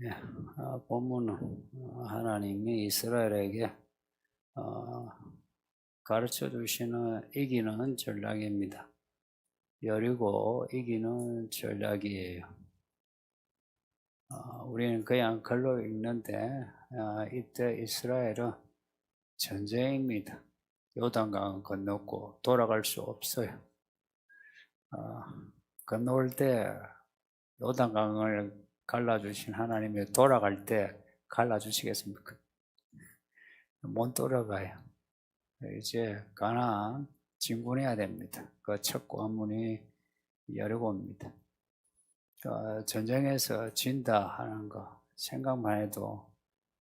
예, 본문은 하나님이 이스라엘에게 가르쳐 주시는 이기는 전략입니다. 여리고 이기는 전략이에요. 우리는 그냥 글로 읽는데 이때 이스라엘은 전쟁입니다. 요단강 건넜고 돌아갈 수 없어요. 건너올 때 요단강을 갈라주신 하나님이 돌아갈 때 갈라주시겠습니까? 못 돌아가요. 이제 가나안 진군해야 됩니다. 그 첫 관문이 여리고입니다. 전쟁에서 진다 하는 거 생각만 해도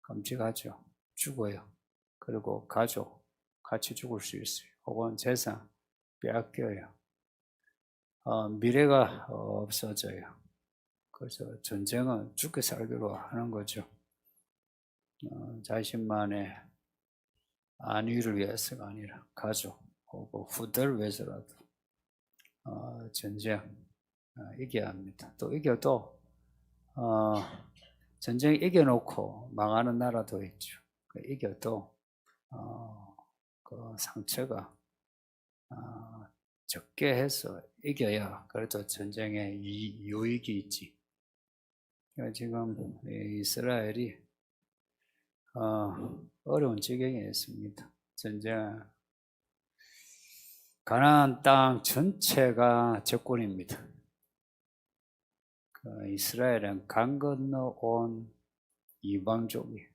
끔찍하죠. 죽어요. 그리고 가족 같이 죽을 수 있어요. 혹은 재산 빼앗겨요. 미래가 없어져요. 그래서 전쟁은 죽게 살기로 하는 거죠. 자신만의 안위를 위해서가 아니라 가족 혹은 후대를 위해서라도 전쟁 이겨야 합니다. 또 이겨도 전쟁 이겨놓고 망하는 나라도 있죠. 이겨도 그 상처가 적게 해서 이겨야 그래도 전쟁에 유익이 있지. 지금 이스라엘이 어려운 지경에 있습니다. 전쟁 가나안 땅 전체가 적군입니다. 이스라엘은 강 건너 온 이방족이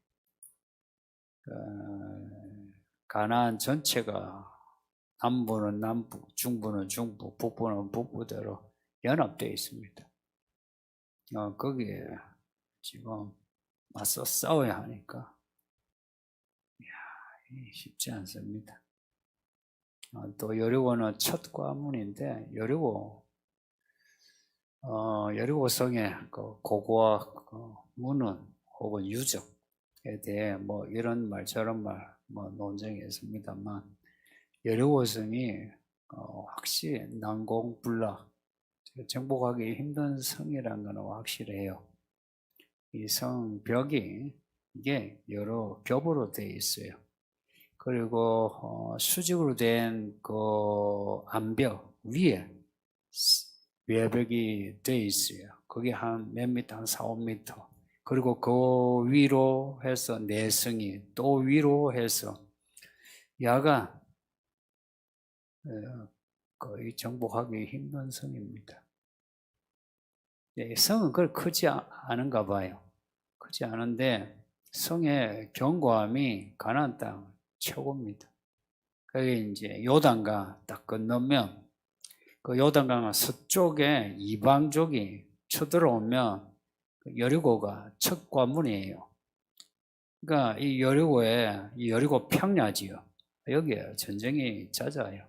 가나안 전체가 남부는 남부, 중부는 중부, 북부는 북부대로 연합되어 있습니다. 거기에 지금 맞서 싸워야 하니까 쉽지 않습니다. 또 여리고는 첫 관문인데 여리고성의 그 고고와 문은 혹은 유적에 대해 뭐 이런 말 저런 말 뭐 논쟁이 있습니다만 여리고성이 확실히 난공불락 정복하기 힘든 성이라는 건 확실해요. 이 성벽이 이게 여러 겹으로 되어 있어요. 그리고 수직으로 된 그 암벽 위에 외벽이 되어 있어요. 그게 한 몇 미터, 한 4, 5미터. 그리고 그 위로 해서 내성이 또 위로 해서 야간 거의 정복하기 힘든 성입니다. 성은 그렇게 크지 않은가 봐요. 크지 않은데 성의 견고함이 가나안 땅 최고입니다. 그게 이제 요단강 딱 건너면 그 요단강 서쪽에 이방족이 쳐들어오면 여리고가 첫 관문이에요. 그러니까 이 여리고 평야지요. 여기에 전쟁이 잦아요.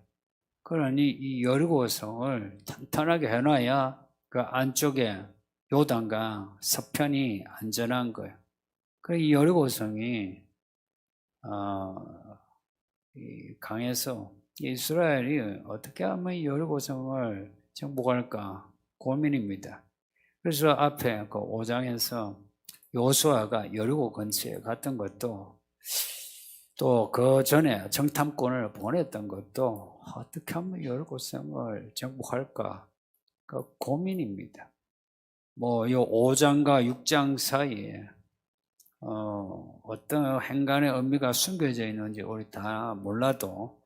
그러니 이 여리고성을 탄탄하게 해놔야 그 안쪽에 요단강 서편이 안전한 거예요. 그 이 여리고성이 이 강에서 이스라엘이 어떻게 하면 이 여리고성을 정복할까 고민입니다. 그래서 앞에 그 5장에서 요수아가 여리고 근처에 갔던 것도 또 그 전에 정탐꾼을 보냈던 것도 어떻게 하면 여리고성을 정복할까 그 고민입니다. 뭐 이 5장과 6장 사이에 어떤 행간의 의미가 숨겨져 있는지 우리 다 몰라도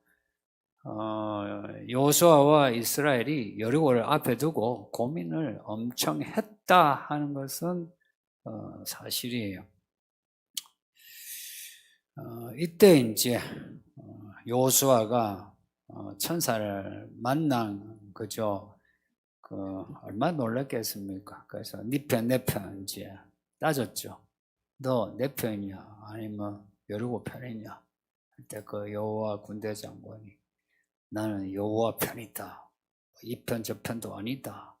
요수아와 이스라엘이 여리고를 앞에 두고 고민을 엄청 했다 하는 것은 사실이에요. 이때 이제 요수아가 천사를 만난 거죠. 얼마나 놀랐겠습니까? 그래서 네 편, 내 편 이제 따졌죠. 너 내 편이냐? 아니면 여리고 편이냐? 그때 그 여호와 군대 장관이 나는 여호와 편이다. 이 편, 저 편도 아니다.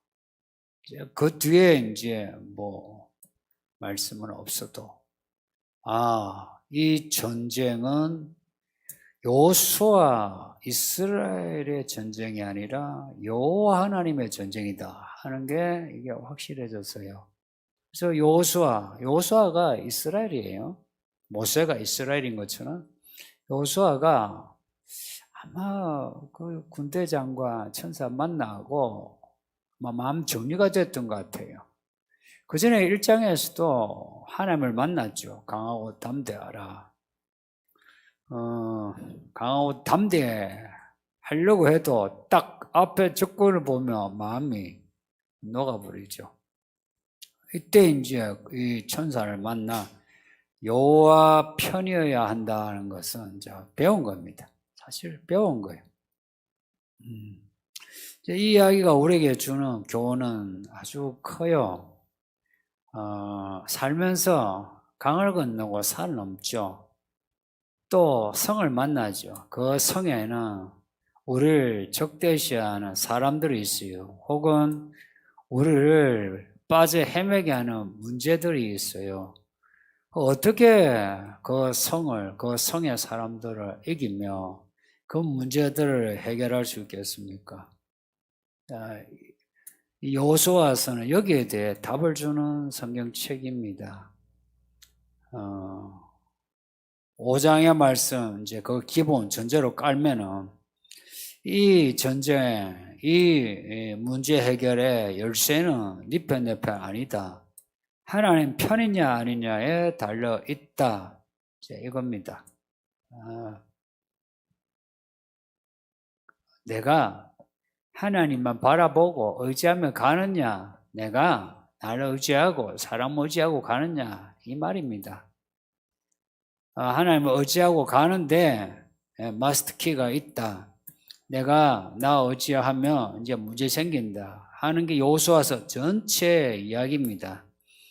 그 뒤에 이제 뭐 말씀은 없어도 이 전쟁은 요수아 이스라엘의 전쟁이 아니라 여호와 하나님의 전쟁이다 하는 게 이게 확실해졌어요. 그래서 여호수아가 이스라엘이에요. 모세가 이스라엘인 것처럼 여호수아가 아마 그 군대장과 천사 만나고 마음 정리가 됐던 것 같아요. 그 전에 1장에서도 하나님을 만났죠. 강하고 담대하라. 강하고 담대하려고 해도 딱 앞에 조건을 보면 마음이 녹아버리죠. 이때 이제 이 천사를 만나 여호와 편이어야 한다는 것은 이제 배운 겁니다. 사실 배운 거예요. 이 이야기가 우리에게 주는 교훈은 아주 커요. 살면서 강을 건너고 산을 넘죠. 또 성을 만나죠. 그 성에는 우리를 적대시하는 사람들이 있어요. 혹은 우리를 빠져 헤매게 하는 문제들이 있어요. 어떻게 그 성의 사람들을 이기며 그 문제들을 해결할 수 있겠습니까? 여호수아서는 여기에 대해 답을 주는 성경책입니다. 5장의 말씀, 이제 그 기본 전제로 깔면은 이 전쟁, 이 문제 해결의 열쇠는 네 편, 내 편 아니다. 하나님 편이냐 아니냐에 달려 있다. 이제 이겁니다. 내가 하나님만 바라보고 의지하며 가느냐, 내가 나를 의지하고 사람 의지하고 가느냐, 이 말입니다. 하나님을 의지하고 가는데 마스터키가 있다. 내가 나 의지하면 이제 문제 생긴다 하는 게 여호수아서 전체 이야기입니다.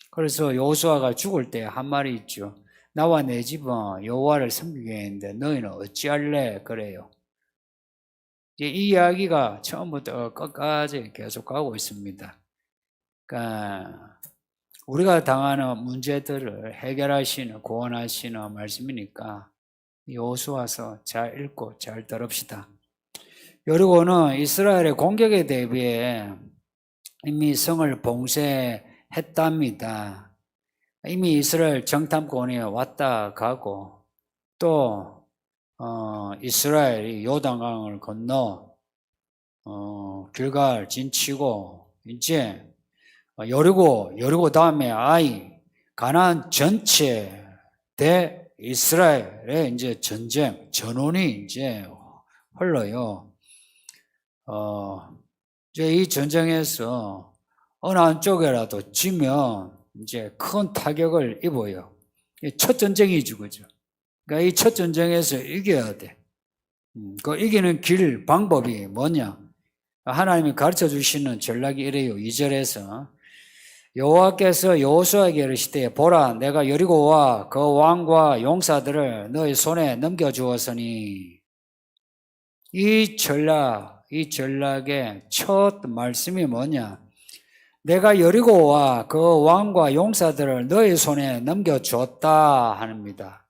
그래서 여호수아가 죽을 때 한 말이 있죠. 나와 내 집은 여호와를 섬기겠는데 너희는 어찌할래? 그래요. 이 이야기가 처음부터 끝까지 계속 가고 있습니다. 그러니까 우리가 당하는 문제들을 해결하시는, 구원하시는 말씀이니까 여호수아서 잘 읽고 잘 들읍시다. 여리고는 이스라엘의 공격에 대비해 이미 성을 봉쇄했답니다. 이미 이스라엘 정탐권이 왔다 가고 또 이스라엘이 요단강을 건너 길갈 진치고 이제 여리고 다음에 아이 가나안 전체 대 이스라엘의 이제 전원이 이제 흘러요. 이제 이 전쟁에서 어느 한쪽이라도 지면 이제 큰 타격을 입어요. 첫 전쟁이죠, 그죠? 그러니까 이 첫 전쟁에서 이겨야 돼. 그 이기는 방법이 뭐냐? 하나님이 가르쳐 주시는 전략이 이래요. 2절에서 여호와께서 여호수아에게 이르시되 보라 내가 여리고와 그 왕과 용사들을 너희 손에 넘겨주었으니 이 전략의 첫 말씀이 뭐냐? 내가 여리고와 그 왕과 용사들을 너희 손에 넘겨줬다 합니다.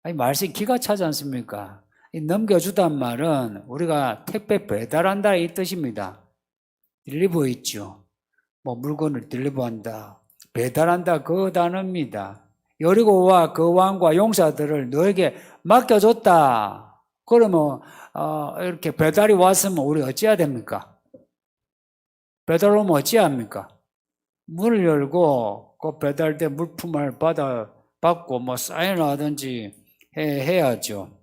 이 말씀이 기가 차지 않습니까? 이 넘겨주단 말은 우리가 택배 배달한다 이 뜻입니다. 딜리버 있죠. 뭐 물건을 딜리버한다, 배달한다 그 단어입니다. 여리고와 그 왕과 용사들을 너에게 맡겨줬다. 그러면 이렇게 배달이 왔으면 우리 어찌해야 됩니까? 배달 오면 어찌해야 합니까? 문을 열고 그 배달된 물품을 받고 뭐 사인을 하든지 해야죠.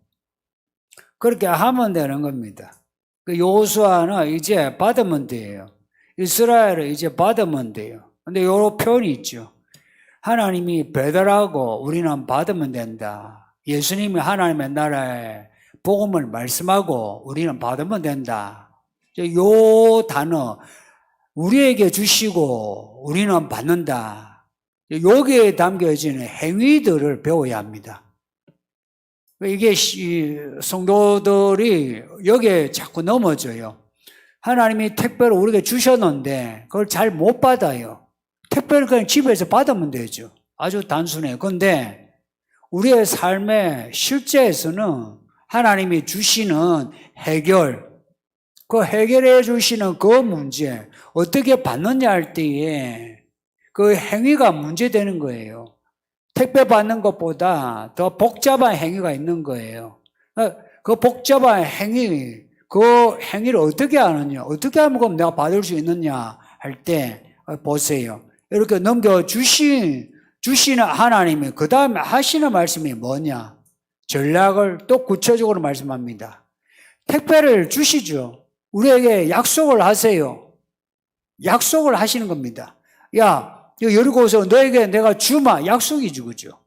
그렇게 하면 되는 겁니다. 그 여호수아는 이제 받으면 돼요. 이스라엘을 이제 받으면 돼요. 근데 요런 표현이 있죠. 하나님이 배달하고 우리는 받으면 된다. 예수님이 하나님의 나라의 복음을 말씀하고 우리는 받으면 된다. 요 단어 우리에게 주시고 우리는 받는다. 여기에 담겨지는 행위들을 배워야 합니다. 이게 성도들이 여기에 자꾸 넘어져요. 하나님이 택배를 우리에게 주셨는데 그걸 잘 못 받아요. 택배를 그냥 집에서 받으면 되죠. 아주 단순해요. 그런데 우리의 삶의 실제에서는 하나님이 주시는 그 해결해 주시는 그 문제 어떻게 받느냐 할 때에 그 행위가 문제되는 거예요. 택배 받는 것보다 더 복잡한 행위가 있는 거예요. 그 복잡한 행위, 그 행위를 어떻게 하느냐, 어떻게 하면 그럼 내가 받을 수 있느냐 할 때 보세요. 이렇게 넘겨주시는 하나님이 그 다음에 하시는 말씀이 뭐냐? 전략을 또 구체적으로 말씀합니다. 택배를 주시죠. 우리에게 약속을 하세요. 약속을 하시는 겁니다. 야, 여리고서 너에게 내가 주마. 약속이죠, 그죠?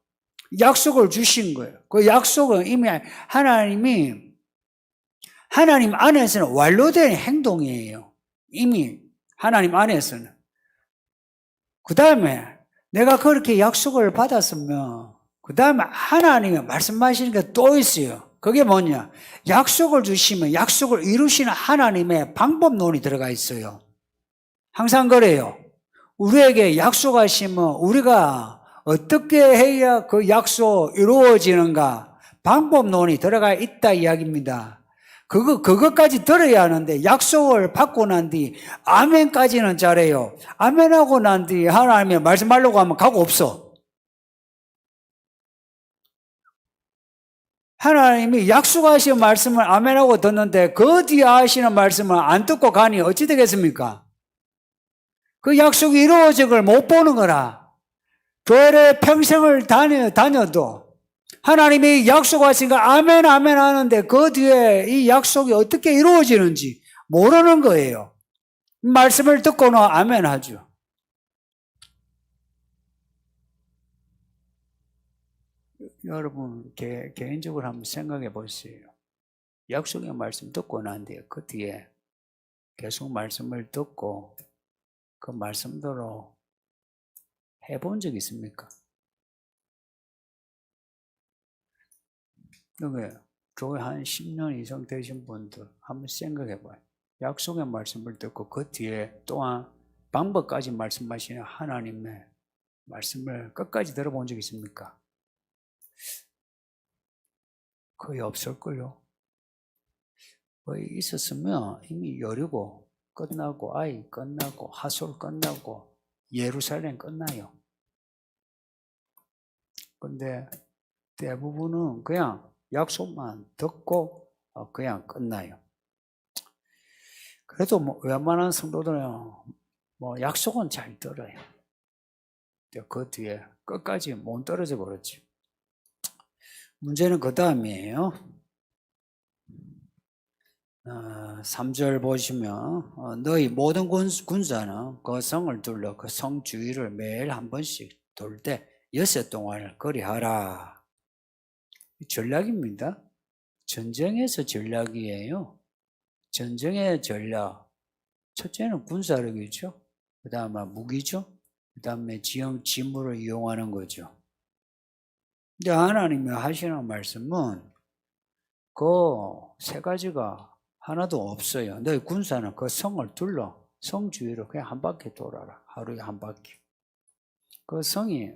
약속을 주신 거예요. 그 약속은 이미 하나님 안에서는 완료된 행동이에요. 이미 하나님 안에서는. 그 다음에 내가 그렇게 약속을 받았으면 그 다음에 하나님이 말씀하시는 게 또 있어요. 그게 뭐냐? 약속을 주시면 약속을 이루시는 하나님의 방법론이 들어가 있어요. 항상 그래요. 우리에게 약속하시면 우리가 어떻게 해야 그 약속 이루어지는가 방법론이 들어가 있다 이야기입니다. 그것까지 들어야 하는데 약속을 받고 난 뒤 아멘까지는 잘해요. 아멘하고 난 뒤 하나님이 말씀하려고 하면 가고 없어. 하나님이 약속하신 말씀을 아멘하고 듣는데 그 뒤에 하시는 말씀을 안 듣고 가니 어찌 되겠습니까? 그 약속이 이루어진 걸 못 보는 거라. 교회를 평생을 다녀도 하나님이 약속하신 거 아멘 아멘 하는데 그 뒤에 이 약속이 어떻게 이루어지는지 모르는 거예요. 말씀을 듣고는 아멘 하죠. 여러분 개인적으로 한번 생각해 보세요. 약속의 말씀 듣고 난 뒤에 그 뒤에 계속 말씀을 듣고 그 말씀대로 해본 적 있습니까? 교회 한 10년 이상 되신 분들 한번 생각해 봐요. 약속의 말씀을 듣고 그 뒤에 또한 방법까지 말씀하시는 하나님의 말씀을 끝까지 들어본 적 있습니까? 거의 없을걸요. 거의 있었으면 이미 여리고 끝나고 아이 끝나고 하솔 끝나고 예루살렘 끝나요. 근데 대부분은 그냥 약속만 듣고 그냥 끝나요. 그래도 웬만한 성도들은 약속은 잘 들어요. 그 뒤에 끝까지 못 떨어져 버렸지. 문제는 그 다음이에요. 3절 보시면 너희 모든 군사는 그 성을 둘러 그 성 주위를 매일 한 번씩 돌 때 6세 동안을 거리하라. 전략입니다. 전쟁에서 전략이에요. 전쟁의 전략. 첫째는 군사력이죠. 그 다음에 무기죠. 그 다음에 지물을 이용하는 거죠. 근데 하나님이 하시는 말씀은 그 세 가지가 하나도 없어요. 너희 군사는 그 성을 둘러 성 주위로 그냥 한 바퀴 돌아라. 하루에 한 바퀴. 그 성이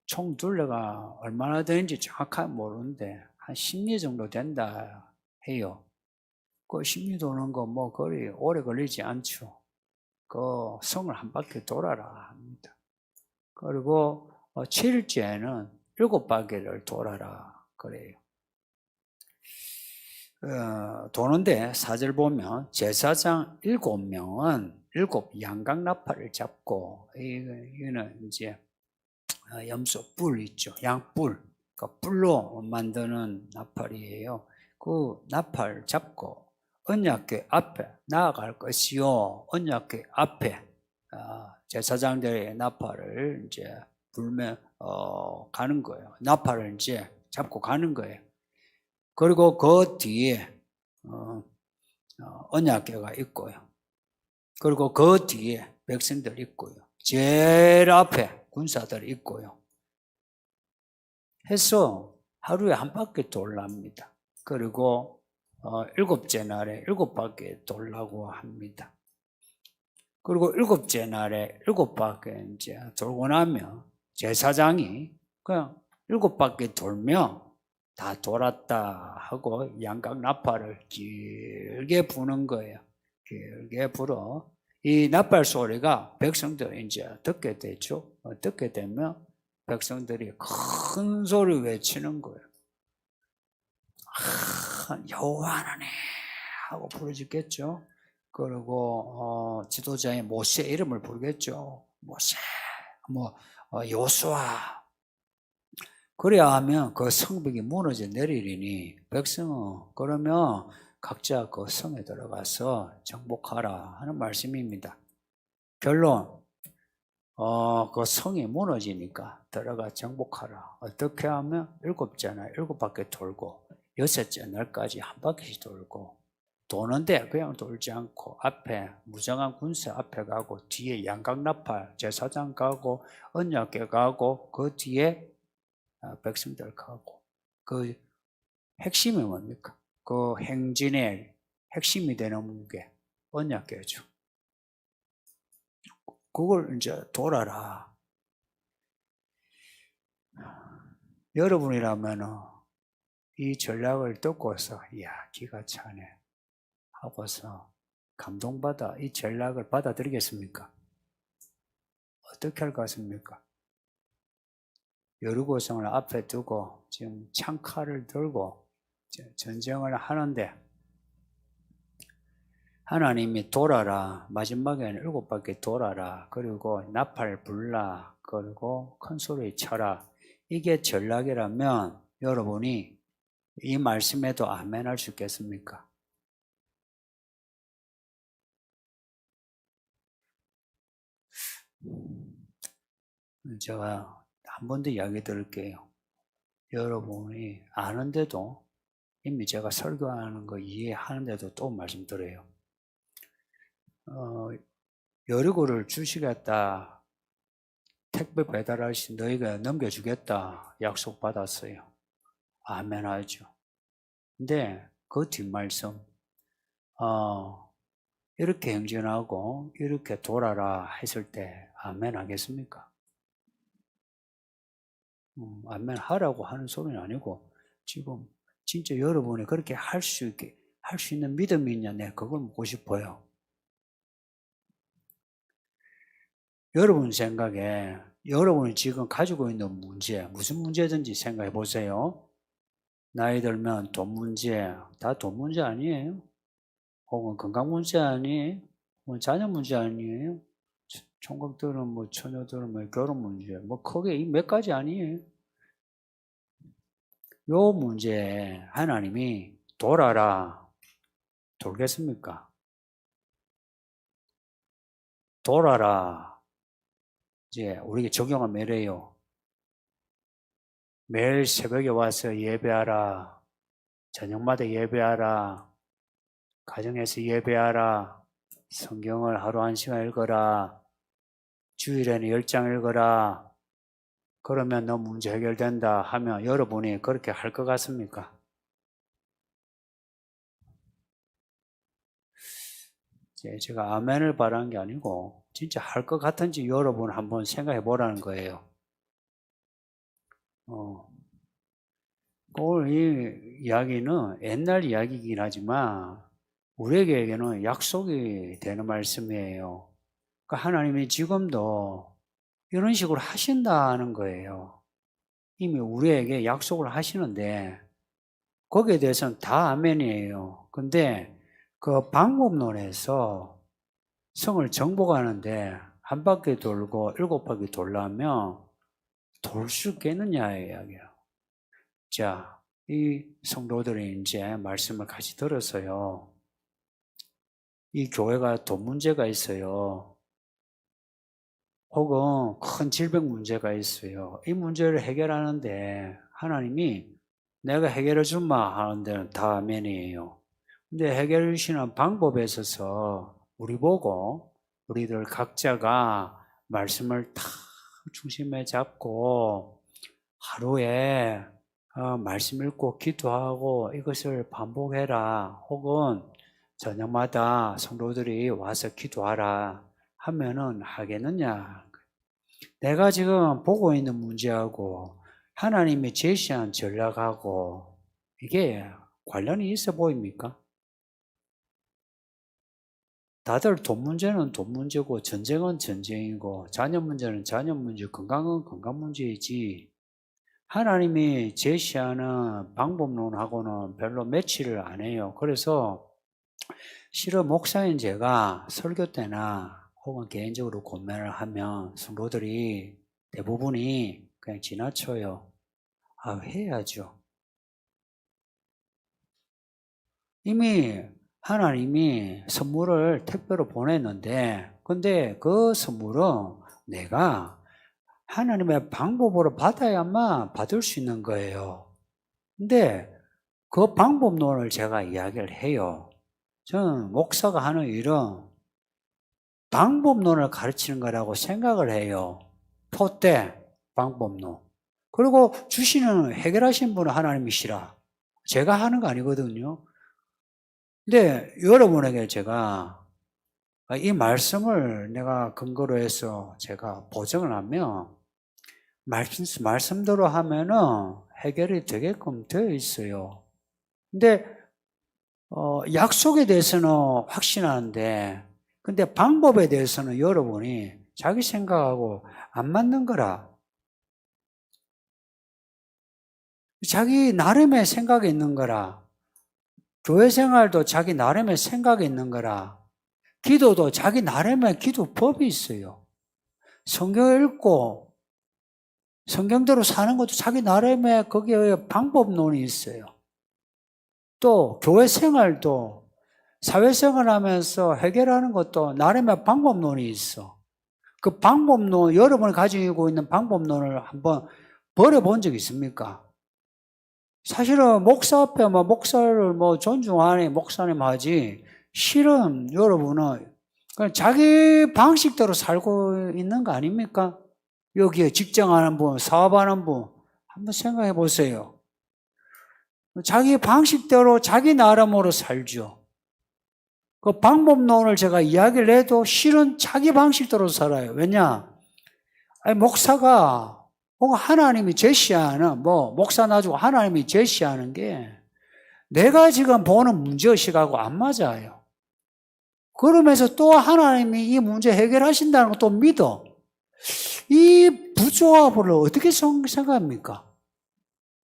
총 둘레가 얼마나 되는지 정확하게 모르는데 한 10리 정도 된다 해요. 그 10리 도는 거 거리 오래 걸리지 않죠. 그 성을 한 바퀴 돌아라 합니다. 그리고 7일째는 7바퀴를 돌아라 그래요. 도는데 4절 보면 제사장 7명은 7 양강나팔을 잡고 이거는 이제 염소 뿔 있죠. 양뿔. 그 뿔로 만드는 나팔이에요. 그 나팔 잡고 언약궤 앞에 나아갈 것이요. 언약궤 앞에 제사장들의 나팔을 이제 불며 가는 거예요. 나팔을 이제 잡고 가는 거예요. 그리고 그 뒤에 언약궤가 있고요. 그리고 그 뒤에 백성들 있고요. 제일 앞에 군사들 있고요. 해서 하루에 한 바퀴 돌랍니다. 그리고 7째 날에 7바퀴 돌라고 합니다. 그리고 7째 날에 7바퀴 이제 돌고 나면 제사장이 그냥 7바퀴 돌면 다 돌았다 하고 양각 나팔을 길게 부는 거예요. 길게 불어 이 나팔 소리가 백성들이 이제 듣게 되죠. 듣게 되면 백성들이 큰 소리 외치는 거예요. 여호와는 하고 부르짖겠죠. 그리고 지도자의 모세 이름을 부르겠죠. 모세, 요수아. 그래야 하면 그 성벽이 무너져 내리리니 백성은 그러면 각자 그 성에 들어가서 정복하라 하는 말씀입니다. 결론, 그 성이 무너지니까 들어가 정복하라. 어떻게 하면 7째나 7바퀴 돌고 6째 날까지 한 바퀴씩 돌고 도는데 그냥 돌지 않고 앞에 무정한 군사 앞에 가고 뒤에 양각나팔 제사장 가고 언약궤 가고 그 뒤에 백성들 가고 그 핵심이 뭡니까? 그 행진의 핵심이 되는 게 언약궤죠. 그걸 이제 돌아라. 여러분이라면 이 전략을 듣고서 이야 기가 차네 하고서 감동받아 이 전략을 받아들이겠습니까? 어떻게 할 것 같습니까? 여리고성을 앞에 두고 지금 창칼을 들고 전쟁을 하는데 하나님이 돌아라, 마지막에는 7바퀴 돌아라, 그리고 나팔 불라, 그리고 큰 소리 쳐라. 이게 전략이라면 여러분이 이 말씀에도 아멘 할 수 있겠습니까? 제가 한 번 더 이야기 드릴게요. 여러분이 아는데도 이미 제가 설교하는 거 이해하는데도 또 말씀드려요. 여리고를 주시겠다. 택배 배달하신 너희가 넘겨주겠다. 약속받았어요. 아멘 하죠. 근데 그 뒷말씀, 이렇게 행진하고 이렇게 돌아라 했을 때 아멘 하겠습니까? 아멘 하라고 하는 소리는 아니고 지금 진짜 여러분이 그렇게 할 수 있는 믿음이 있냐, 네, 그걸 묻고 싶어요. 여러분 생각에 여러분이 지금 가지고 있는 문제, 무슨 문제든지 생각해 보세요. 나이 들면 돈 문제, 다 돈 문제 아니에요? 혹은 건강 문제 아니에요? 혹은 자녀 문제 아니에요? 총각들은 처녀들은 결혼 문제, 크게 이 몇 가지 아니에요? 요 문제에 하나님이 돌아라, 돌겠습니까? 돌아라. 이제 우리에게 적용하면 이래요. 매일 새벽에 와서 예배하라. 저녁마다 예배하라. 가정에서 예배하라. 성경을 하루 1시간 읽어라. 주일에는 10장 읽어라. 그러면 너 문제 해결된다 하면 여러분이 그렇게 할 것 같습니까? 제가 아멘을 바라는 게 아니고 진짜 할 것 같은지 여러분 한번 생각해 보라는 거예요. 오늘 이 이야기는 옛날 이야기이긴 하지만 우리에게는 약속이 되는 말씀이에요. 그러니까 하나님이 지금도 이런 식으로 하신다는 거예요. 이미 우리에게 약속을 하시는데 거기에 대해서는 다 아멘이에요. 근데 그 방법론에서 성을 정복하는데 한 바퀴 돌고 7바퀴 돌려면 돌 수 있겠느냐의 이야기예요. 자, 이 성도들이 이제 말씀을 같이 들었어요. 이 교회가 돈 문제가 있어요. 혹은 큰 질병 문제가 있어요. 이 문제를 해결하는데 하나님이 내가 해결해 주마 하는 데는 다 아멘이에요. 근데 해결해 주시는 방법에 있어서 우리 보고 우리들 각자가 말씀을 다 중심에 잡고 하루에 말씀 읽고 기도하고 이것을 반복해라. 혹은 저녁마다 성도들이 와서 기도하라 하면은 하겠느냐? 내가 지금 보고 있는 문제하고 하나님이 제시한 전략하고 이게 관련이 있어 보입니까? 다들 돈 문제는 돈 문제고 전쟁은 전쟁이고 자녀 문제는 자녀 문제, 건강은 건강 문제이지 하나님이 제시하는 방법론하고는 별로 매치를 안 해요. 그래서 실은 목사인 제가 설교 때나 혹은 개인적으로 고민을 하면 성도들이 대부분이 그냥 지나쳐요. 아, 해야죠. 이미 하나님이 선물을 택배로 보냈는데 근데 그 선물은 내가 하나님의 방법으로 받아야만 받을 수 있는 거예요. 근데 그 방법론을 제가 이야기를 해요. 저는 목사가 하는 일은 방법론을 가르치는 거라고 생각을 해요. 토대 방법론. 그리고 주시는 해결하신 분은 하나님이시라. 제가 하는 거 아니거든요. 근데 여러분에게 제가 이 말씀을 내가 근거로 해서 제가 보정을 하면 말씀대로 하면은 해결이 되게끔 되어 있어요. 근데 약속에 대해서는 확신하는데 근데 방법에 대해서는 여러분이 자기 생각하고 안 맞는 거라. 자기 나름의 생각이 있는 거라. 교회 생활도 자기 나름의 생각이 있는 거라. 기도도 자기 나름의 기도법이 있어요. 성경 읽고 성경대로 사는 것도 자기 나름의 거기에 방법론이 있어요. 또 교회 생활도 사회생활 하면서 해결하는 것도 나름의 방법론이 있어. 그 방법론, 여러분이 가지고 있는 방법론을 한번 버려본 적 있습니까? 사실은 목사 앞에 목사를 존중하니 목사님 하지, 실은 여러분은 그냥 자기 방식대로 살고 있는 거 아닙니까? 여기에 직장하는 분, 사업하는 분, 한번 생각해 보세요. 자기 방식대로 자기 나름으로 살죠. 그 방법론을 제가 이야기를 해도 실은 자기 방식대로 살아요. 왜냐? 목사가 혹은 하나님이 제시하는, 목사 놔주고 하나님이 제시하는 게 내가 지금 보는 문제의식하고 안 맞아요. 그러면서 또 하나님이 이 문제 해결하신다는 것도 믿어. 이 부조합을 어떻게 생각합니까?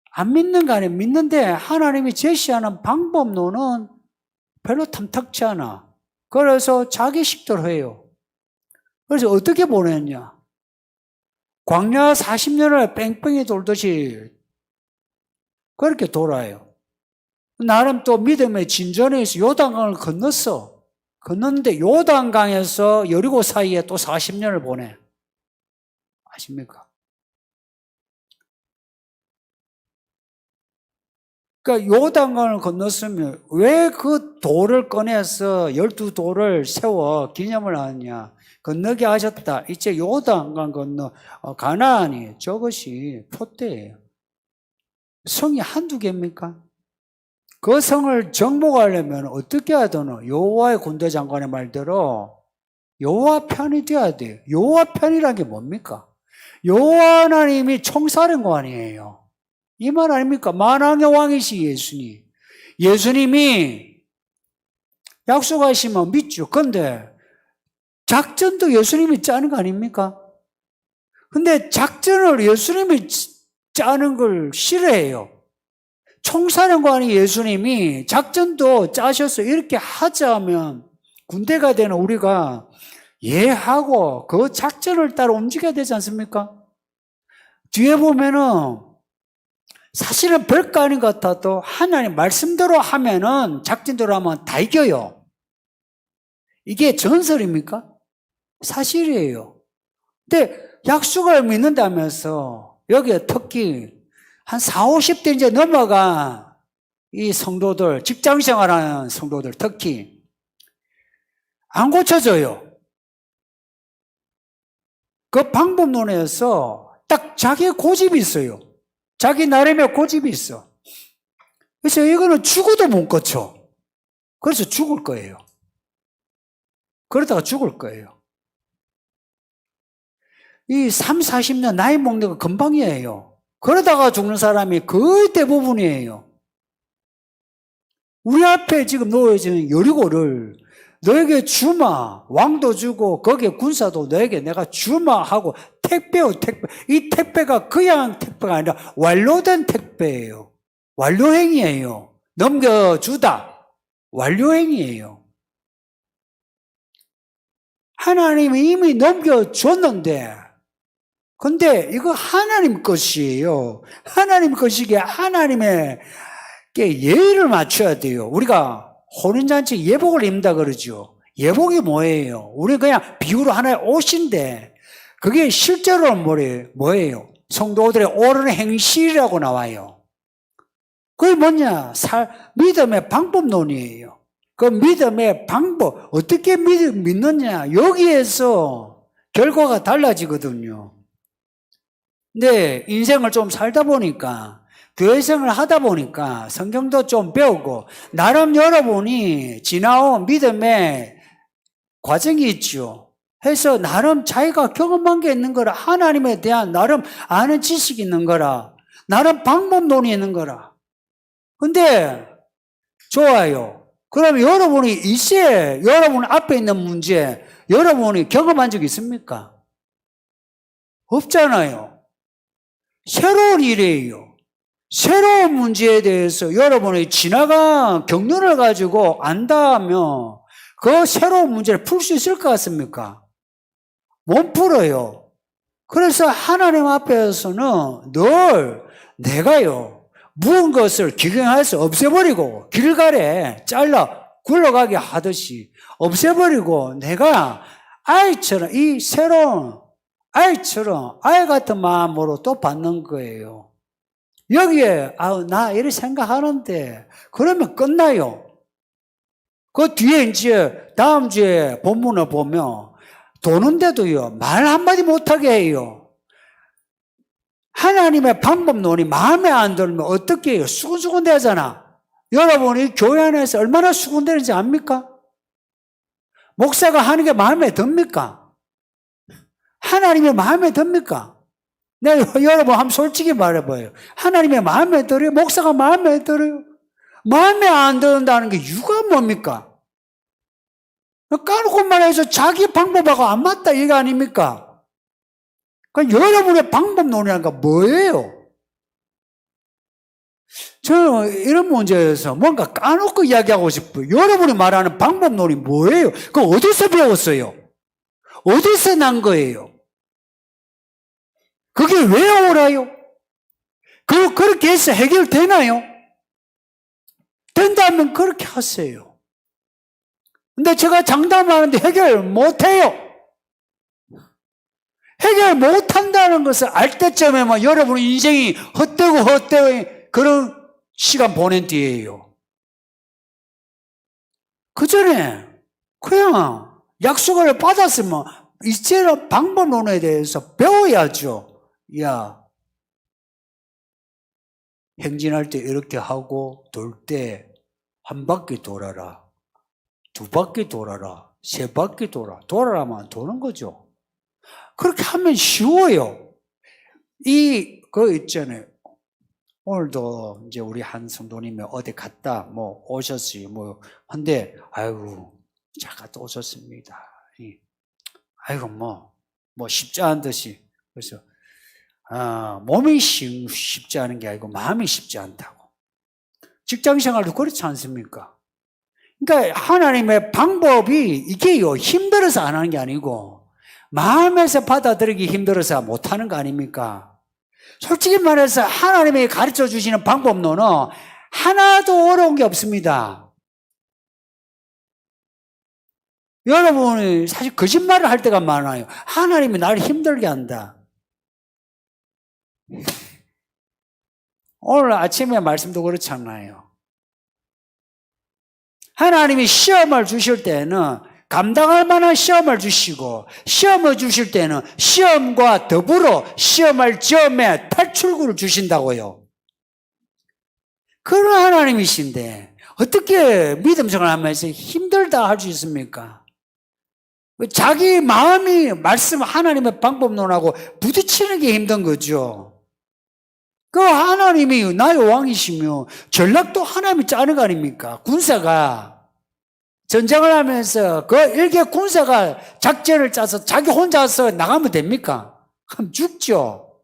안 믿는 거 아니에요. 믿는데 하나님이 제시하는 방법론은 별로 탐탁지 않아. 그래서 자기식대로 해요. 그래서 어떻게 보냈냐? 광야 40년을 뺑뺑이 돌듯이 그렇게 돌아요. 나름 또 믿음의 진전에 있어 요단강을 건넜어. 건넜는데 요단강에서 여리고 사이에 또 40년을 보내. 아십니까? 그러니까 요단강을 건넜으면 왜 그 돌을 꺼내서 12돌을 세워 기념을 하느냐. 건너게 하셨다. 이제 요단강 건너 가나안이 저것이 표대예요. 성이 한두 개입니까? 그 성을 정복하려면 어떻게 해야 되나? 여호와의 군대 장관의 말대로 여호와 편이 돼야 돼요. 여호와 편이라는 게 뭡니까? 여호와 하나님이 총사령관이에요. 이 말 아닙니까? 만왕의 왕이시 예수님. 예수님이 약속하시면 믿죠. 근데 작전도 예수님이 짜는 거 아닙니까? 근데 작전을 예수님이 짜는 걸 싫어해요. 총사령관이 예수님이 작전도 짜셔서 이렇게 하자면 군대가 되는 우리가 하고 그 작전을 따라 움직여야 되지 않습니까? 뒤에 보면은 사실은 별거 아닌 것 같아도 하나님 말씀대로 하면은 작전대로 하면 다 이겨요. 이게 전설입니까? 사실이에요. 근데 약속을 믿는다면서 여기에 특히 한 40, 50대 이제 넘어간 이 성도들, 직장생활하는 성도들 특히 안 고쳐져요. 그 방법론에서 딱 자기의 고집이 있어요. 자기 나름의 고집이 있어. 그래서 이거는 죽어도 못 고쳐. 그래서 죽을 거예요. 그러다가 죽을 거예요. 이 3, 40년 나이 먹는 거 금방이에요. 그러다가 죽는 사람이 거의 대부분이에요. 우리 앞에 지금 놓여진 여리고를 너에게 주마. 왕도 주고 거기에 군사도 너에게 내가 주마 하고 택배요, 택배. 이 택배가 그냥 택배가 아니라 완료된 택배예요. 완료행위예요. 넘겨주다. 완료행위예요. 하나님이 이미 넘겨줬는데, 근데 이거 하나님 것이에요. 하나님 것이기에 하나님의 예의를 맞춰야 돼요. 우리가 혼인잔치 예복을 입는다 그러죠. 예복이 뭐예요? 우리 그냥 비유로 하나의 옷인데, 그게 실제로는 뭐예요? 성도들의 옳은 행실이라고 나와요. 그게 뭐냐? 믿음의 방법론이에요. 그 믿음의 방법, 어떻게 믿느냐? 여기에서 결과가 달라지거든요. 근데 인생을 좀 살다 보니까, 교회생활을 하다 보니까, 성경도 좀 배우고, 나름 여러분이 지나온 믿음의 과정이 있죠. 해서 나름 자기가 경험한 게 있는 거라, 하나님에 대한 나름 아는 지식이 있는 거라, 나름 방법론이 있는 거라. 근데, 좋아요. 그럼 여러분이 이제 여러분 앞에 있는 문제 여러분이 경험한 적 있습니까? 없잖아요. 새로운 일이에요. 새로운 문제에 대해서 여러분이 지나간 경륜을 가지고 안다면 그 새로운 문제를 풀 수 있을 것 같습니까? 못 풀어요. 그래서 하나님 앞에서는 늘 내가요. 묵은 것을 기경해서 없애버리고 길가에 잘라 굴러가게 하듯이 없애버리고 내가 아이처럼 이 새로운 아이처럼 아이 같은 마음으로 또 받는 거예요. 여기에 나 이렇게 생각하는데 그러면 끝나요. 그 뒤에 이제 다음 주에 본문을 보면 도는데도요 말 한마디 못하게 해요. 하나님의 방법론이 마음에 안 들면 어떻게 해요? 수근수근 대잖아. 여러분이 교회 안에서 얼마나 수근대는지 압니까? 목사가 하는 게 마음에 듭니까? 하나님의 마음에 듭니까? 내가 여러분 한번 솔직히 말해봐요. 하나님의 마음에 들어요? 목사가 마음에 들어요? 마음에 안 든다는 게 이유가 뭡니까? 까놓고 말해서 자기 방법하고 안 맞다 이게 아닙니까? 그러니까 여러분의 방법론이라는 건 뭐예요? 저는 이런 문제에서 뭔가 까놓고 이야기하고 싶어요. 여러분이 말하는 방법론이 뭐예요? 그거 어디서 배웠어요? 어디서 난 거예요? 그게 왜 옳아요? 그렇게 해서 해결되나요? 된다면 그렇게 하세요. 근데 제가 장담하는데 해결 못해요. 해결 못한다는 것을 알 때쯤에만 여러분 인생이 헛되고 그런 시간 보낸 뒤에요. 그 전에 그냥 약속을 받았으면 이제는 방법론에 대해서 배워야죠. 야, 행진할 때 이렇게 하고 돌 때 한 바퀴 돌아라. 두 바퀴 돌아라. 세 바퀴 돌아라면 도는 거죠. 그렇게 하면 쉬워요. 그거 있잖아요. 오늘도 이제 우리 한 성도님이 어디 갔다, 오셨어요. 한데, 아이고, 잠깐 또 오셨습니다. 아이고, 쉽지 않은 듯이. 그래서, 몸이 쉽지 않은 게 아니고 마음이 쉽지 않다고. 직장 생활도 그렇지 않습니까? 그러니까 하나님의 방법이 이게요, 힘들어서 안 하는 게 아니고, 마음에서 받아들이기 힘들어서 못하는 거 아닙니까? 솔직히 말해서 하나님이 가르쳐 주시는 방법론은 하나도 어려운 게 없습니다. 여러분이 사실 거짓말을 할 때가 많아요. 하나님이 나를 힘들게 한다. 오늘 아침에 말씀도 그렇잖아요. 하나님이 시험을 주실 때는 감당할 만한 시험을 주시고, 시험을 주실 때는 시험과 더불어 시험할 점에 탈출구를 주신다고요. 그런 하나님이신데 어떻게 믿음 생활하면서 힘들다 할 수 있습니까? 자기 마음이 말씀 하나님의 방법론하고 부딪히는 게 힘든 거죠. 그 하나님이 나의 왕이시며 전략도 하나님이 짜는 거 아닙니까? 군사가 전쟁을 하면서 그 일개 군사가 작전을 짜서 자기 혼자서 나가면 됩니까? 그럼 죽죠.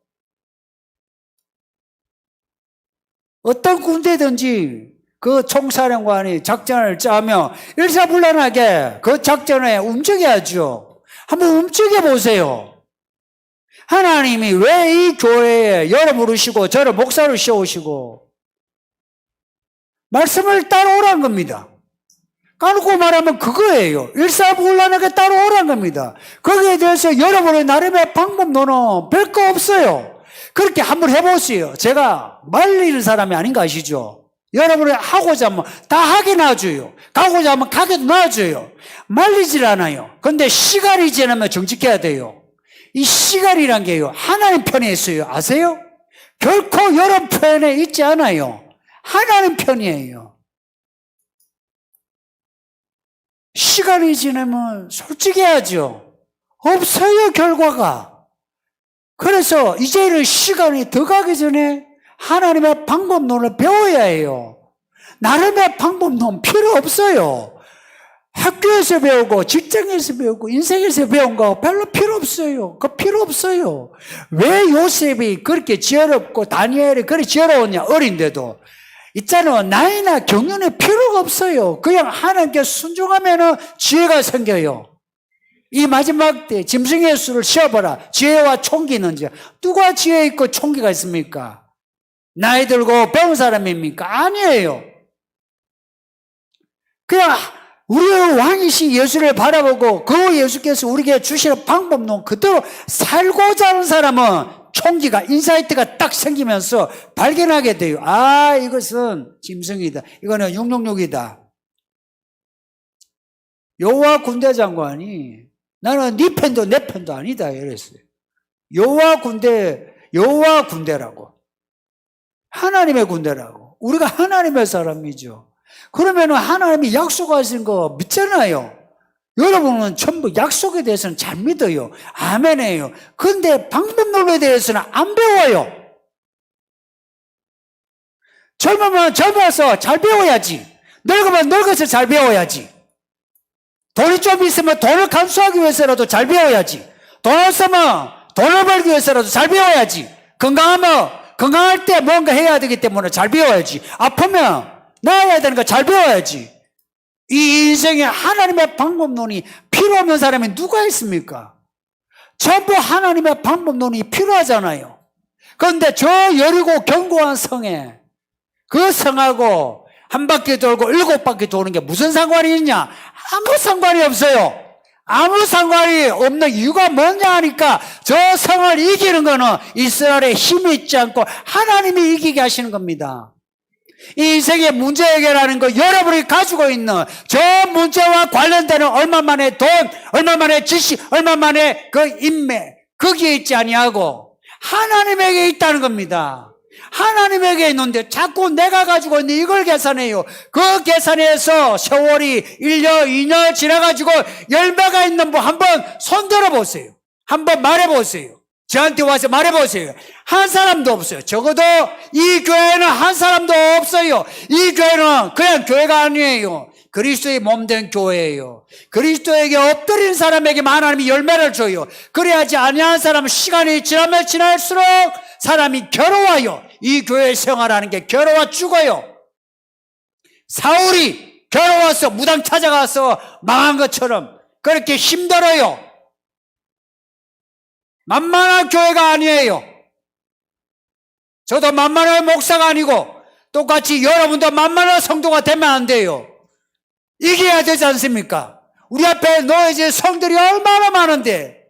어떤 군대든지 그 총사령관이 작전을 짜면 일사불란하게 그 작전에 움직여야죠. 한번 움직여 보세요. 하나님이 왜 이 교회에 여러 부르시고 저를 목사를 씌우시고 말씀을 따라오란 겁니다. 까놓고 말하면 그거예요. 일사불란하게 따라오란 겁니다. 거기에 대해서 여러분의 나름의 방법론은 별거 없어요. 그렇게 한번 해보세요. 제가 말리는 사람이 아닌 거 아시죠? 여러분이 하고자 하면 다 하게 놔줘요. 가고자 하면 가게도 놔줘요. 말리질 않아요. 근데 시간이 지나면 정직해야 돼요. 이 시간이란 게요, 하나님 편에 있어요. 아세요? 결코 여러분 편에 있지 않아요. 하나님 편이에요. 시간이 지나면 솔직해야죠. 없어요, 결과가. 그래서 이제는 시간이 더 가기 전에 하나님의 방법론을 배워야 해요. 나름의 방법론 필요 없어요. 학교에서 배우고 직장에서 배우고 인생에서 배운 거 별로 필요 없어요. 그거 필요 없어요. 왜 요셉이 그렇게 지혜롭고 다니엘이 그렇게 지혜로웠냐, 어린데도. 있잖아요. 나이나 경륜에 필요가 없어요. 그냥 하나님께 순종하면 지혜가 생겨요. 이 마지막 때 짐승의 수를 세어봐라. 지혜와 총기 있는지. 누가 지혜 있고 총기가 있습니까? 나이 들고 배운 사람입니까? 아니에요. 그냥 우리의 왕이신 예수를 바라보고 그 예수께서 우리에게 주시는 방법론 그대로 살고자 하는 사람은 총기가, 인사이트가 딱 생기면서 발견하게 돼요. 아, 이것은 짐승이다. 이거는 666이다. 여호와 군대 장관이 나는 네 편도 내 편도 아니다 이랬어요. 여호와 군대라고. 하나님의 군대라고. 우리가 하나님의 사람이죠. 그러면 하나님이 약속하신 거 믿잖아요. 여러분은 전부 약속에 대해서는 잘 믿어요. 아멘이에요. 근데 방법론에 대해서는 안 배워요. 젊으면 젊어서 잘 배워야지. 늙으면 늙어서 잘 배워야지. 돈이 좀 있으면 돈을 감수하기 위해서라도 잘 배워야지. 돈 없으면 돈을 벌기 위해서라도 잘 배워야지. 건강할 때 뭔가 해야 되기 때문에 잘 배워야지. 아프면 나아야 되는 거 잘 배워야지. 이 인생에 하나님의 방법론이 필요 없는 사람이 누가 있습니까? 전부 하나님의 방법론이 필요하잖아요. 그런데 저 여리고 견고한 성에 그 성하고 한 바퀴 돌고 7바퀴 도는 게 무슨 상관이 있냐? 아무 상관이 없어요. 아무 상관이 없는 이유가 뭐냐 하니까 저 성을 이기는 거는 이스라엘에 힘이 있지 않고 하나님이 이기게 하시는 겁니다. 이 인생의 문제 해결하는 거 여러분이 가지고 있는 저 문제와 관련되는 얼마만의 돈, 얼마만의 지식, 얼마만의 그 인맥 거기에 있지 아니하고 하나님에게 있다는 겁니다. 하나님에게 있는데 자꾸 내가 가지고 있는 이걸 계산해요. 그 계산에서 세월이 1년, 2년 지나가지고 열매가 있는 분 한번 손들어 보세요. 한번 말해보세요. 저한테 와서 말해보세요. 한 사람도 없어요. 적어도 이 교회에는 한 사람도 없어요. 이 교회는 그냥 교회가 아니에요. 그리스도의 몸된 교회예요. 그리스도에게 엎드린 사람에게만 하나님이 열매를 줘요. 그래야지 아니한 사람은 시간이 지나면 지날수록 사람이 괴로워요. 이 교회 생활하는 게 괴로워 죽어요. 사울이 괴로워서 무당 찾아가서 망한 것처럼 그렇게 힘들어요. 만만한 교회가 아니에요. 저도 만만한 목사가 아니고 똑같이 여러분도 만만한 성도가 되면 안 돼요. 이겨야 되지 않습니까? 우리 앞에 놓여진 성들이 얼마나 많은데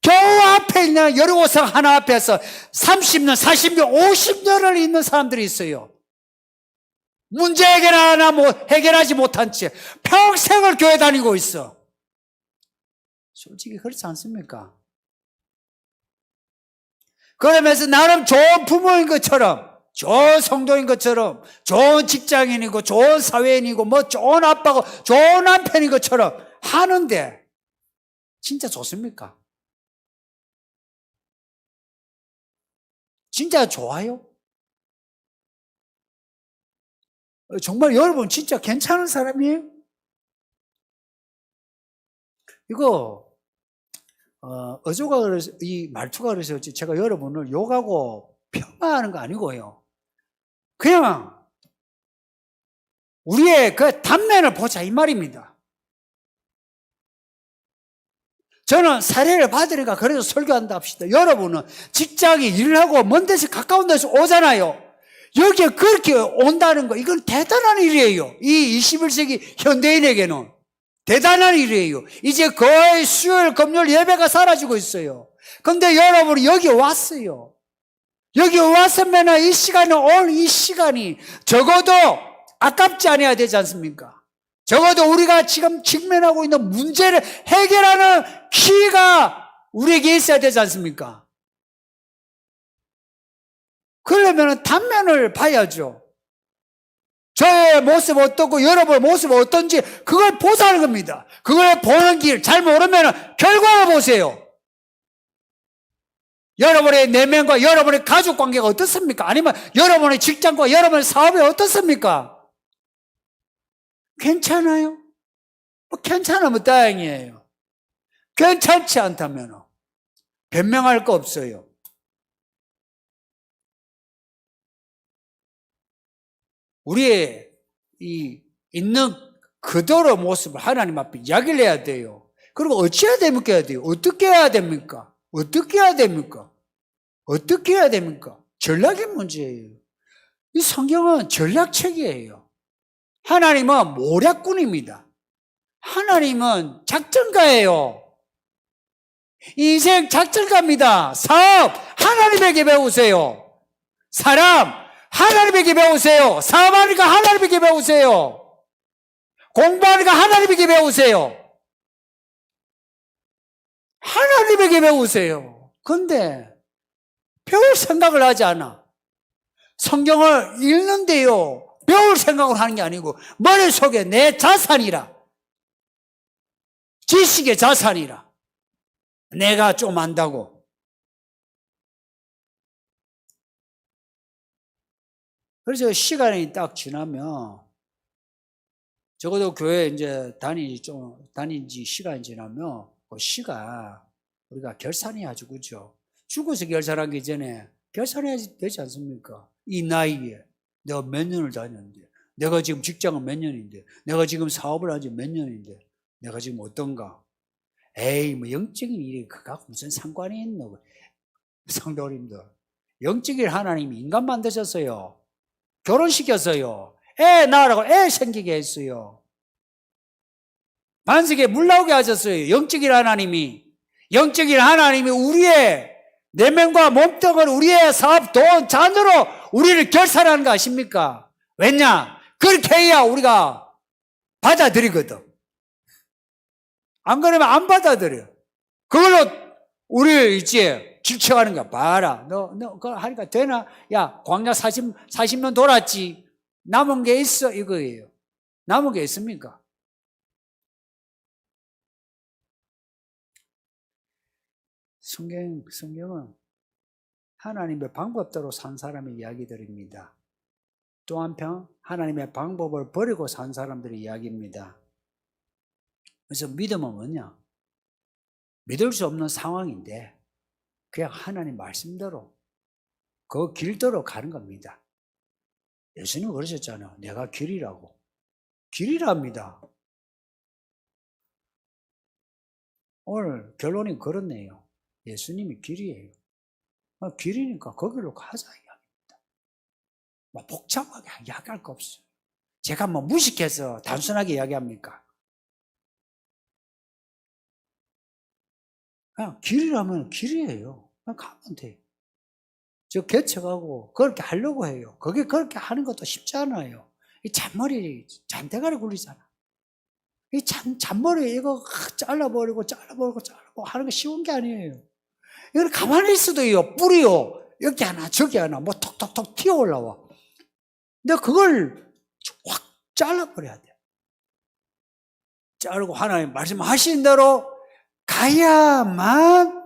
겨우 앞에 있는 여리고성 하나 앞에서 30년, 40년, 50년을 있는 사람들이 있어요. 문제 해결하지 못한 채 평생을 교회 다니고 있어. 솔직히 그렇지 않습니까? 그러면서 나름 좋은 부모인 것처럼, 좋은 성도인 것처럼, 좋은 직장인이고, 좋은 사회인이고, 뭐 좋은 아빠고, 좋은 남편인 것처럼 하는데 진짜 좋습니까? 진짜 좋아요? 정말 여러분 진짜 괜찮은 사람이에요? 이거 어조가 그래서 이 말투가 그래서 제가 여러분을 욕하고 폄하하는 거 아니고요. 그냥 우리의 그 단면을 보자 이 말입니다. 저는 사례를 받으니까 그래도 설교한다 합시다. 여러분은 직장에 일을 하고 먼 데서 가까운 데서 오잖아요. 여기에 그렇게 온다는 거 이건 대단한 일이에요. 이 21세기 현대인에게는 대단한 일이에요. 이제 거의 수요일 금요일 예배가 사라지고 있어요. 근데 여러분이 여기 왔어요. 여기 왔으면 이 시간에 오늘 이 시간이 적어도 아깝지 않아야 되지 않습니까? 적어도 우리가 지금 직면하고 있는 문제를 해결하는 키가 우리에게 있어야 되지 않습니까? 그러면 단면을 봐야죠. 저의 모습 어떻고 여러분의 모습 어떤지 그걸 보자는 겁니다. 그걸 보는 길 잘 모르면 결과를 보세요. 여러분의 내면과 여러분의 가족 관계가 어떻습니까? 아니면 여러분의 직장과 여러분의 사업이 어떻습니까? 괜찮아요? 괜찮으면 다행이에요. 괜찮지 않다면 변명할 거 없어요. 우리의 이 있는 그대로 모습을 하나님 앞에 이야기를 해야 돼요. 그리고 어찌해야 됩니까? 해야 돼요. 어떻게 해야 됩니까? 어떻게 해야 됩니까? 어떻게 해야 됩니까? 전략의 문제예요. 이 성경은 전략책이에요. 하나님은 모략꾼입니다. 하나님은 작전가예요. 인생 작전가입니다. 사업 하나님에게 배우세요. 사람 하나님에게 배우세요. 사업하니까 하나님에게 배우세요. 공부하니까 하나님에게 배우세요. 하나님에게 배우세요. 근데 배울 생각을 하지 않아. 성경을 읽는데요. 배울 생각을 하는 게 아니고 머릿속에 내 자산이라. 지식의 자산이라. 내가 좀 안다고. 그래서 시간이 딱 지나면 적어도 교회 이제 다닌 지 시간이 지나면 그 시가 우리가 결산해야죠. 그죠? 죽어서 결산하기 전에 결산해야 되지 않습니까? 이 나이에 내가 몇 년을 다녔는데, 내가 지금 직장은 몇 년인데, 내가 지금 사업을 한 지 몇 년인데, 내가 지금 어떤가? 에이, 뭐 영적인 일이 그거하고 무슨 상관이 있노? 성도님들, 영적인 하나님이 인간 만드셨어요. 결혼시켰어요. 애 낳으라고 애 생기게 했어요. 반석에 물 나오게 하셨어요. 영적인 하나님이 우리의 내면과 몸뚱을 우리의 사업, 돈, 잔으로 우리를 결산하는 거 아십니까? 왜냐? 그렇게 해야 우리가 받아들이거든. 안 그러면 안 받아들여. 그걸로 우리를 이제 질책하는 거야. 봐라. 너 그거 하니까 되나? 야, 광야 40년 돌았지. 남은 게 있어. 이거예요. 남은 게 있습니까? 성경은 하나님의 방법대로 산 사람의 이야기들입니다. 또 한편 하나님의 방법을 버리고 산 사람들의 이야기입니다. 그래서 믿음은 뭐냐? 믿을 수 없는 상황인데 그냥 하나님 말씀대로 그 길대로 가는 겁니다. 예수님 그러셨잖아요. 내가 길이라고. 길이랍니다. 오늘 결론이 그렇네요. 예수님이 길이에요. 길이니까 거기로 가자 이야기입니다. 뭐 복잡하게 이야기할 거 없어요. 제가 뭐 무식해서 단순하게 이야기합니까? 그냥 길이라면 길이에요. 그냥 가면 돼요. 저 개척하고 그렇게 하려고 해요. 그게 그렇게 하는 것도 쉽지 않아요. 이 잔머리, 잔대가리 굴리잖아. 이 잔머리 이거 잘라버리고 하는 거 쉬운 게 아니에요. 이건 가만히 있어도요, 뿌리요. 여기 하나, 저기 하나, 뭐 톡톡톡 튀어 올라와. 근데 그걸 확 잘라버려야 돼. 자르고 하나님 말씀하신 대로 가야만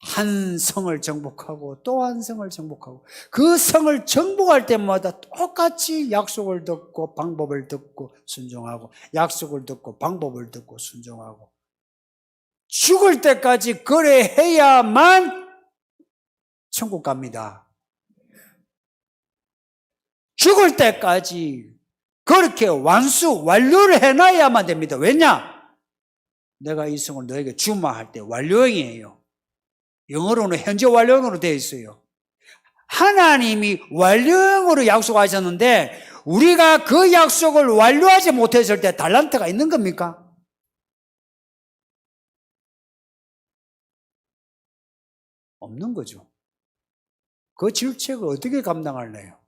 한 성을 정복하고 또 한 성을 정복하고 그 성을 정복할 때마다 똑같이 약속을 듣고 방법을 듣고 순종하고 약속을 듣고 방법을 듣고 순종하고 죽을 때까지 그래 해야만 천국 갑니다. 죽을 때까지 그렇게 완료를 해놔야만 됩니다. 왜냐? 내가 이 성을 너에게 주마 할 때 완료형이에요. 영어로는 현재 완료형으로 되어 있어요. 하나님이 완료형으로 약속하셨는데 우리가 그 약속을 완료하지 못했을 때 달란트가 있는 겁니까? 없는 거죠. 그 질책을 어떻게 감당할래요?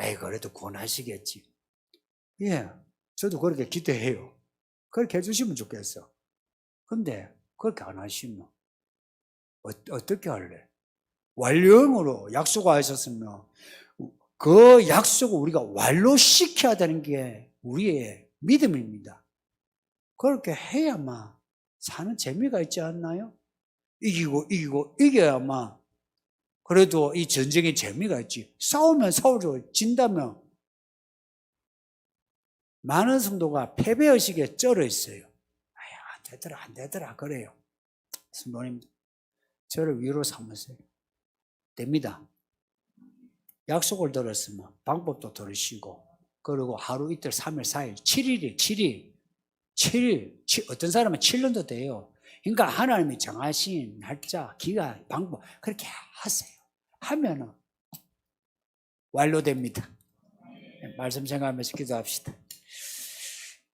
에이, 그래도 구원하시겠지. 예, 저도 그렇게 기대해요. 그렇게 해주시면 좋겠어. 근데 그렇게 안 하시면 어떻게 할래? 완료형으로 약속하셨으면 그 약속을 우리가 완료시켜야 되는 게 우리의 믿음입니다. 그렇게 해야만 사는 재미가 있지 않나요? 이겨야만 그래도 이 전쟁의 재미가 있지. 싸우면 싸우죠. 진다면 많은 성도가 패배의식에 쩔어 있어요. 안 되더라 그래요. 성도님, 저를 위로 삼으세요. 됩니다. 약속을 들었으면 방법도 들으시고 그리고 하루 이틀 3일 4일 7일 어떤 사람은 7년도 돼요. 그러니까 하나님이 정하신 날짜, 기간, 방법 그렇게 하세요. 하면은 완료됩니다. 말씀 생각하면서 기도합시다.